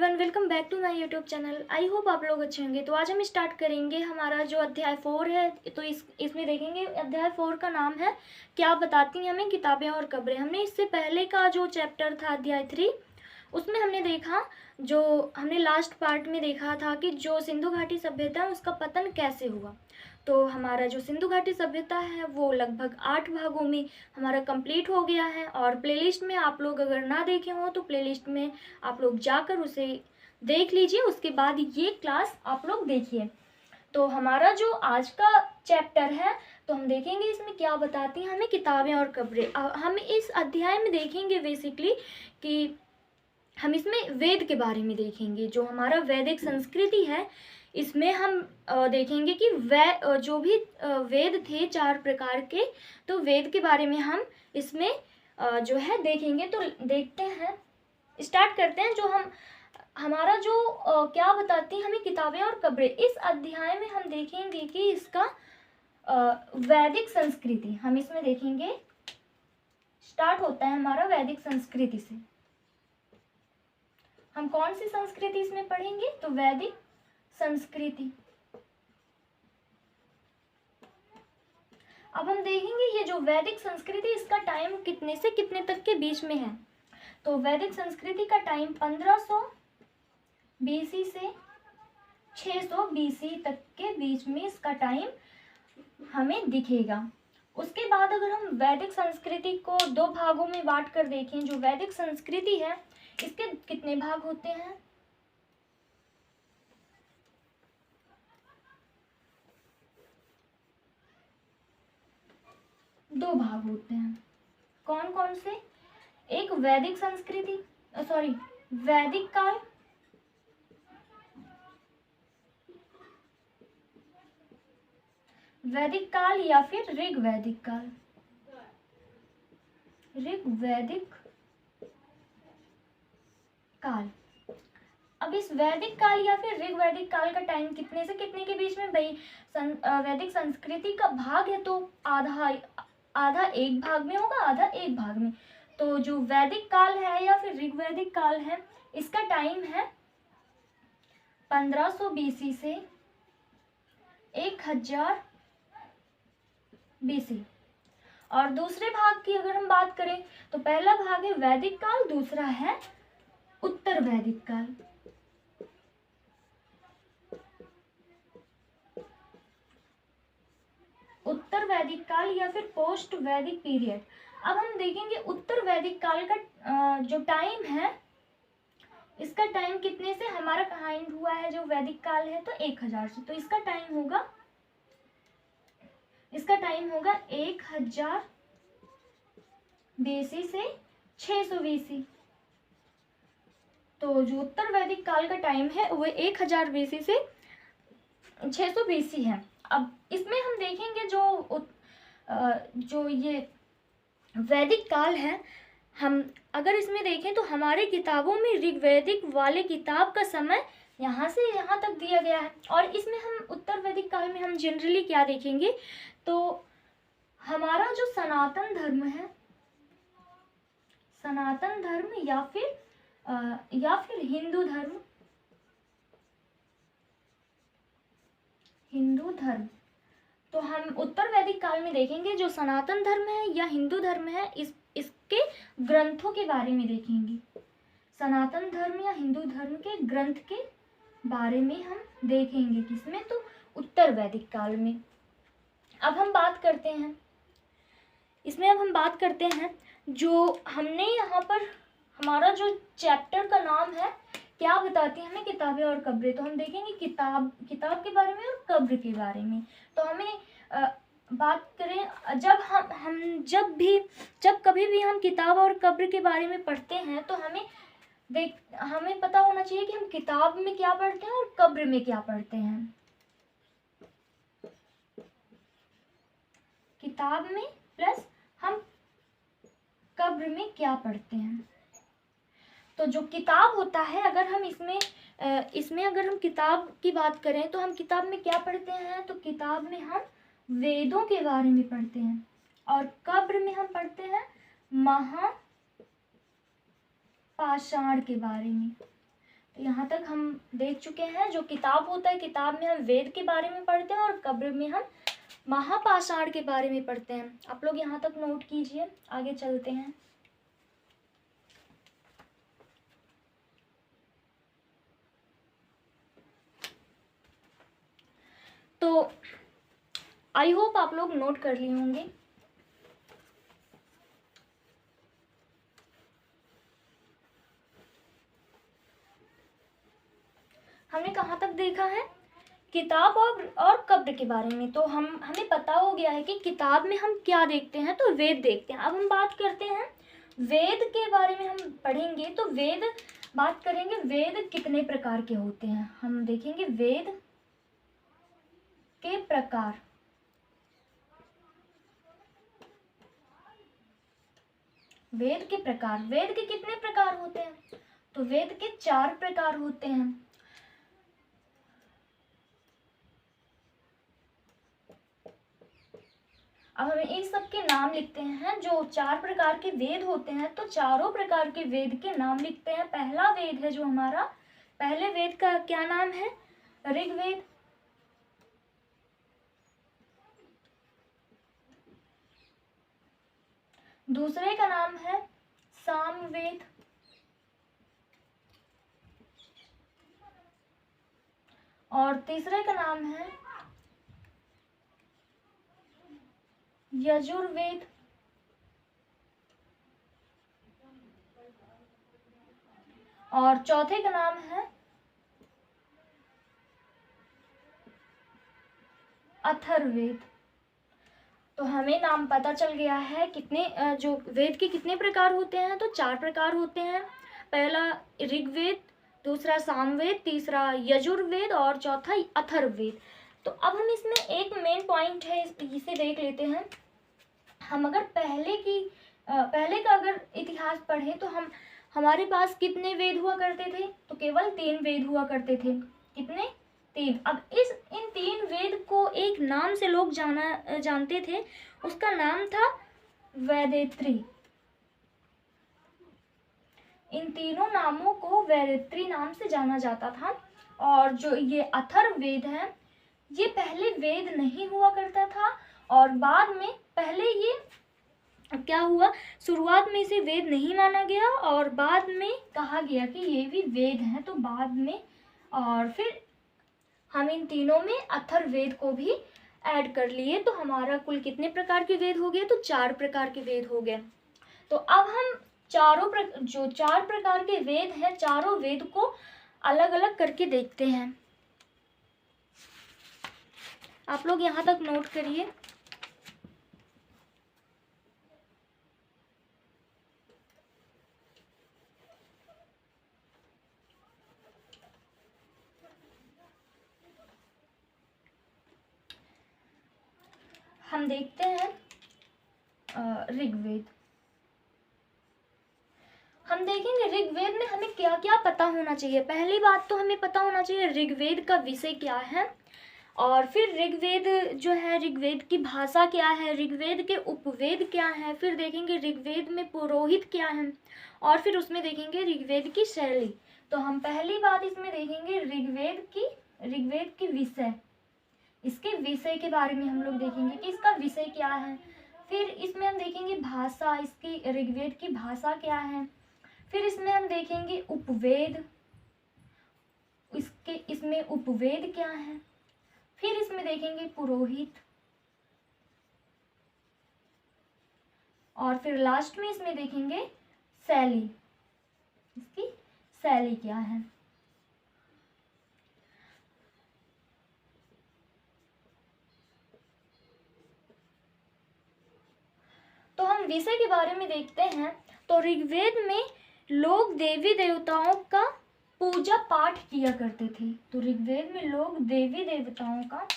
Everyone, welcome back to my YouTube channel. I hope आप लोग अच्छे होंगे। तो आज हम स्टार्ट करेंगे हमारा जो अध्याय 4 है। तो इसमें देखेंगे अध्याय 4 का नाम है क्या बताती हैं हमें किताबें और कब्रें। हमने इससे पहले का जो चैप्टर था अध्याय 3, उसमें हमने देखा, जो हमने लास्ट पार्ट में देखा था कि जो सिंधु घाटी सभ्यता है उसका पतन कैसे हुआ। तो हमारा जो सिंधु घाटी सभ्यता है वो लगभग 8 भागों में हमारा कंप्लीट हो गया है। और प्लेलिस्ट में आप लोग अगर ना देखे हो तो प्लेलिस्ट में आप लोग जाकर उसे देख लीजिए, उसके बाद ये क्लास आप लोग देखिए। तो हमारा जो आज का चैप्टर है तो हम देखेंगे इसमें क्या बताती हैं हमें किताबें और कब्रें। हम इस अध्याय में देखेंगे बेसिकली कि हम इसमें वेद के बारे में देखेंगे। जो हमारा वैदिक संस्कृति है इसमें हम देखेंगे कि जो भी वेद थे 4 प्रकार के, तो वेद के बारे में हम इसमें जो है देखेंगे। तो देखते हैं, स्टार्ट करते हैं। जो हमारा जो क्या बताती हैं हमें किताबें और कब्रें। इस अध्याय में हम देखेंगे कि इसका वैदिक संस्कृति हम इसमें देखेंगे। स्टार्ट होता है हमारा वैदिक संस्कृति से। हम कौन सी संस्कृति इसमें पढ़ेंगे? तो वैदिक संस्कृति। अब हम देखेंगे ये जो वैदिक संस्कृति, इसका टाइम कितने से कितने तक के बीच में है। तो वैदिक संस्कृति का टाइम 1500 बीसी से 600 बीसी तक के बीच में इसका टाइम हमें दिखेगा। उसके बाद अगर हम वैदिक संस्कृति को 2 भागों में बांट कर देखें, जो वैदिक संस्कृति है इसके कितने भाग होते हैं? 2 भाग होते हैं। कौन कौन से? एक वैदिक संस्कृति, वैदिक काल, वैदिक काल या फिर ऋग्वैदिक काल। ऋग्वैदिक काल। अब इस वैदिक काल या फिर ऋग्वैदिक काल का टाइम कितने से कितने के बीच में? भाई वैदिक संस्कृति का भाग है तो आधा एक भाग में होगा, आधा एक भाग में। तो जो वैदिक काल है या फिर ऋग्वैदिक काल है इसका टाइम है 1500 बीसी से 1000 बीसी। और दूसरे भाग की अगर हम बात करें तो पहला भाग है वैदिक काल, दूसरा है उत्तर वैदिक काल। उत्तर वैदिक काल या फिर पोस्ट वैदिक पीरियड। अब हम देखेंगे उत्तर वैदिक काल का जो टाइम है इसका टाइम कितने से हमारा काइंड हुआ है। जो वैदिक काल है तो 1000 से, तो इसका टाइम होगा 1000 बीसी से 600 बीसी। तो जो उत्तर वैदिक काल का टाइम है वो 1000 बीसी से 600 बीसी है। अब इसमें हम देखेंगे जो ये वैदिक काल है, हम अगर इसमें देखें तो हमारे किताबों में ऋग्वैदिक वाले किताब का समय यहाँ से यहाँ तक दिया गया है। और इसमें हम उत्तर वैदिक काल में हम जनरली क्या देखेंगे, तो हमारा जो सनातन धर्म है, सनातन धर्म या फिर हिंदू धर्म, तो हम उत्तर वैदिक काल में देखेंगे जो सनातन धर्म है या हिंदू धर्म है इसके ग्रंथों के बारे में देखेंगे। सनातन धर्म या हिंदू धर्म के ग्रंथ के बारे में हम देखेंगे किसमें? तो उत्तर वैदिक काल में। अब हम बात करते हैं जो हमने यहाँ पर हमारा जो चैप्टर का नाम है क्या बताती है हमें किताबें और कब्रें। तो हम देखेंगे किताब के बारे में और कब्र के बारे में। तो हमें बात करें, जब कभी भी हम किताब और कब्र के बारे में पढ़ते हैं तो हमें पता होना चाहिए कि हम किताब में क्या पढ़ते हैं और कब्र में क्या पढ़ते हैं। किताब में प्लस हम कब्र में क्या पढ़ते हैं। तो जो किताब होता है, अगर हम इसमें अगर हम किताब की बात करें तो हम किताब में क्या पढ़ते हैं, तो किताब में हम वेदों के बारे में पढ़ते हैं। और कब्र में हम पढ़ते हैं महापाषाण के बारे में। तो यहाँ तक हम देख चुके हैं। जो किताब होता है, किताब में हम वेद के बारे में पढ़ते हैं और कब्र में हम महापाषाण के बारे में पढ़ते हैं। आप लोग यहाँ तक नोट कीजिए, आगे चलते हैं। तो आई होप आप लोग नोट कर लिए होंगे। हमने कहाँ तक देखा है? किताब और कब्र के बारे में। तो हमें पता हो गया है कि किताब में हम क्या देखते हैं, तो वेद देखते हैं। अब हम बात करते हैं वेद के बारे में। हम पढ़ेंगे तो वेद, बात करेंगे वेद कितने प्रकार के होते हैं। हम देखेंगे वेद के प्रकार। वेद के प्रकार, वेद के कितने प्रकार होते हैं? तो वेद के 4 प्रकार होते हैं। अब हमें इन सब के नाम लिखते हैं। जो 4 प्रकार के वेद होते हैं, तो चारों प्रकार के वेद के नाम लिखते हैं। पहला वेद है जो हमारा, पहले वेद का क्या नाम है? ऋग्वेद। दूसरे का नाम है सामवेद। और तीसरे का नाम है यजुर्वेद। और चौथे का नाम है अथर्ववेद। तो हमें नाम पता चल गया है कितने, जो वेद के कितने प्रकार होते हैं, तो 4 प्रकार होते हैं। पहला ऋग्वेद, दूसरा सामवेद, तीसरा यजुर्वेद और चौथा अथर्ववेद। तो अब हम इसमें एक मेन पॉइंट है, इसे देख लेते हैं। हम अगर पहले का अगर इतिहास पढ़ें तो हमारे पास कितने वेद हुआ करते थे? तो केवल 3 वेद हुआ करते थे। कितने? 3। अब इन 3 वेद को एक नाम से लोग जानते थे, उसका नाम था वैदेत्री। इन तीनों नामों को वैदेत्री नाम से जाना जाता था। और जो ये अथर्ववेद है, ये पहले वेद नहीं हुआ करता था और बाद में, पहले ये क्या हुआ, शुरुआत में इसे वेद नहीं माना गया और बाद में कहा गया कि ये भी वेद हैं। तो बाद में, और फिर हम इन तीनों में अथर्ववेद को भी ऐड कर लिए। तो हमारा कुल कितने प्रकार के वेद हो गए? तो 4 प्रकार के वेद हो गए। तो अब हम जो 4 प्रकार के वेद हैं, चारों वेद को अलग अलग करके देखते हैं। आप लोग यहाँ तक नोट करिए। हम देखते हैं ऋग्वेद। हम देखेंगे ऋग्वेद में हमें क्या क्या पता होना चाहिए। पहली बात तो हमें पता होना चाहिए ऋग्वेद का विषय क्या है, और फिर ऋग्वेद जो है, ऋग्वेद की भाषा क्या है, ऋग्वेद के उपवेद क्या है, फिर देखेंगे ऋग्वेद में पुरोहित क्या है, और फिर उसमें देखेंगे ऋग्वेद की शैली। तो हम पहली बात इसमें देखेंगे ऋग्वेद की विषय, इसके विषय के बारे में हम लोग देखेंगे कि इसका विषय क्या है। फिर इसमें हम देखेंगे भाषा, इसकी ऋग्वेद की भाषा क्या है। फिर इसमें हम देखेंगे उपवेद, इसमें उपवेद क्या है। फिर इसमें देखेंगे पुरोहित, और फिर लास्ट में इसमें देखेंगे शैली, इसकी शैली क्या है। तो हम विषय के बारे में देखते हैं। तो ऋग्वेद में लोग देवी देवताओं का पूजा पाठ किया करते थे। तो ऋग्वेद में लोग देवी देवताओं का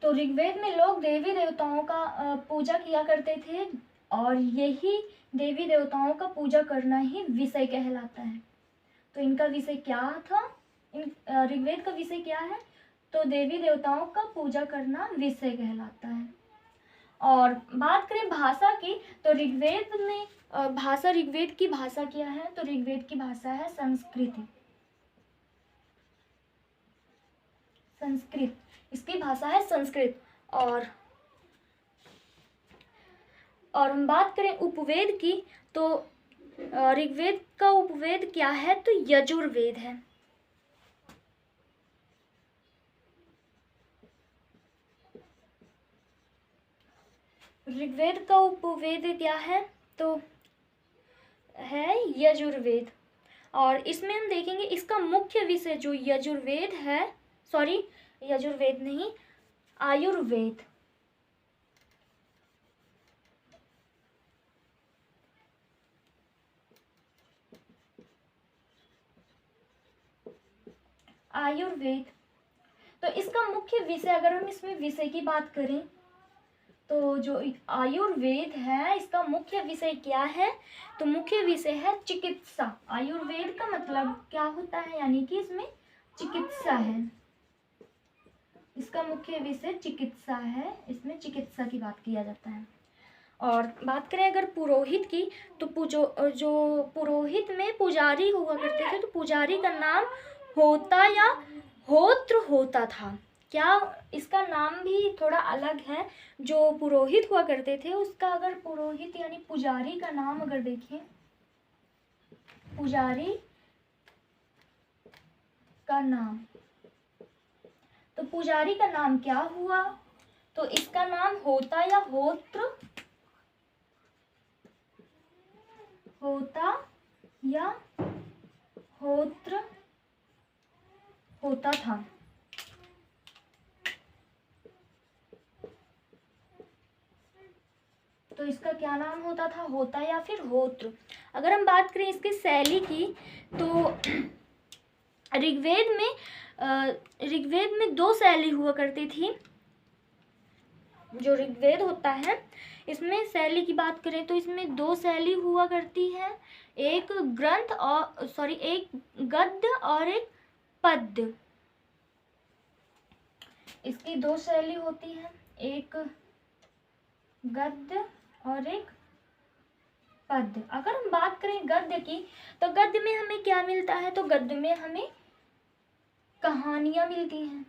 तो ऋग्वेद में लोग देवी देवताओं का पूजा किया करते थे, और यही देवी देवताओं का पूजा करना ही विषय कहलाता है। तो इनका विषय क्या था, इन ऋग्वेद का विषय क्या है, तो देवी देवताओं का पूजा करना विषय कहलाता है। और बात करें भाषा की, तो ऋग्वेद में भाषा, ऋग्वेद की भाषा क्या है, तो ऋग्वेद की भाषा है संस्कृत। संस्कृत इसकी भाषा है संस्कृत। और हम बात करें उपवेद की, तो ऋग्वेद का उपवेद क्या है, तो यजुर्वेद है। ऋग्वेद का उपवेद क्या है, तो है यजुर्वेद। और इसमें हम देखेंगे इसका मुख्य विषय जो यजुर्वेद है, सॉरी यजुर्वेद नहीं, आयुर्वेद। आयुर्वेद, तो इसका मुख्य विषय, अगर हम इसमें विषय की बात करें, तो जो आयुर्वेद है इसका मुख्य विषय क्या है, तो मुख्य विषय है चिकित्सा। आयुर्वेद का मतलब क्या होता है, यानी कि इसमें चिकित्सा है। इसका मुख्य विषय चिकित्सा है, इसमें चिकित्सा की बात किया जाता है। और बात करें अगर पुरोहित की, तो जो पुरोहित में पुजारी हुआ करते थे, तो पुजारी का नाम होता या होत्र होता था। क्या इसका नाम भी थोड़ा अलग है, जो पुरोहित हुआ करते थे उसका, अगर पुरोहित यानी पुजारी का नाम अगर देखें, पुजारी का नाम, तो पुजारी का नाम क्या हुआ, तो इसका नाम होता या होत्र होता या होत्र होता था। तो इसका क्या नाम होता था, होता या फिर होत्र। अगर हम बात करें इसकी शैली की, तो ऋग्वेद में 2 शैली हुआ करती थी। जो ऋग्वेद होता है इसमें शैली की बात करें तो इसमें 2 शैली हुआ करती है, एक एक गद्य और एक पद्य। इसकी 2 शैली होती है, एक गद्य और एक पद्य। अगर हम बात करें गद्य की, तो गद्य में हमें क्या मिलता है, तो गद्य में हमें कहानियां मिलती हैं,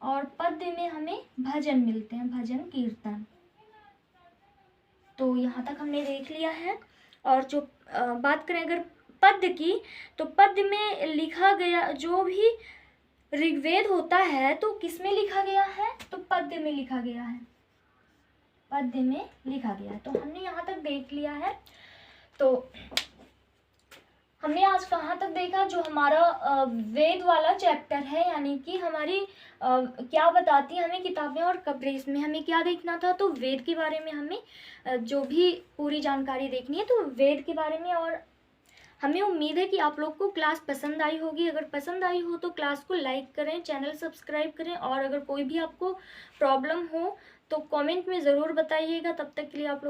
और पद्य में हमें भजन मिलते हैं, भजन कीर्तन। तो यहाँ तक हमने देख लिया है। और जो बात करें अगर पद्य की, तो पद्य में लिखा गया जो भी ऋग्वेद होता है, तो किस में लिखा गया है, तो पद्य में लिखा गया है, पद्य में लिखा गया है। तो हमने यहाँ तक देख लिया है। तो हमने आज कहाँ तक देखा, जो हमारा वेद वाला चैप्टर है, यानी कि हमारी क्या बताती है हमें किताबें और कब्रें, इसमें हमें क्या देखना था, तो वेद के बारे में हमें जो भी पूरी जानकारी देखनी है, तो वेद के बारे में। और हमें उम्मीद है कि आप लोग को क्लास पसंद आई होगी। अगर पसंद आई हो तो क्लास को लाइक करें, चैनल सब्सक्राइब करें, और अगर कोई भी आपको प्रॉब्लम हो तो कमेंट में ज़रूर बताइएगा। तब तक के लिए आप लोग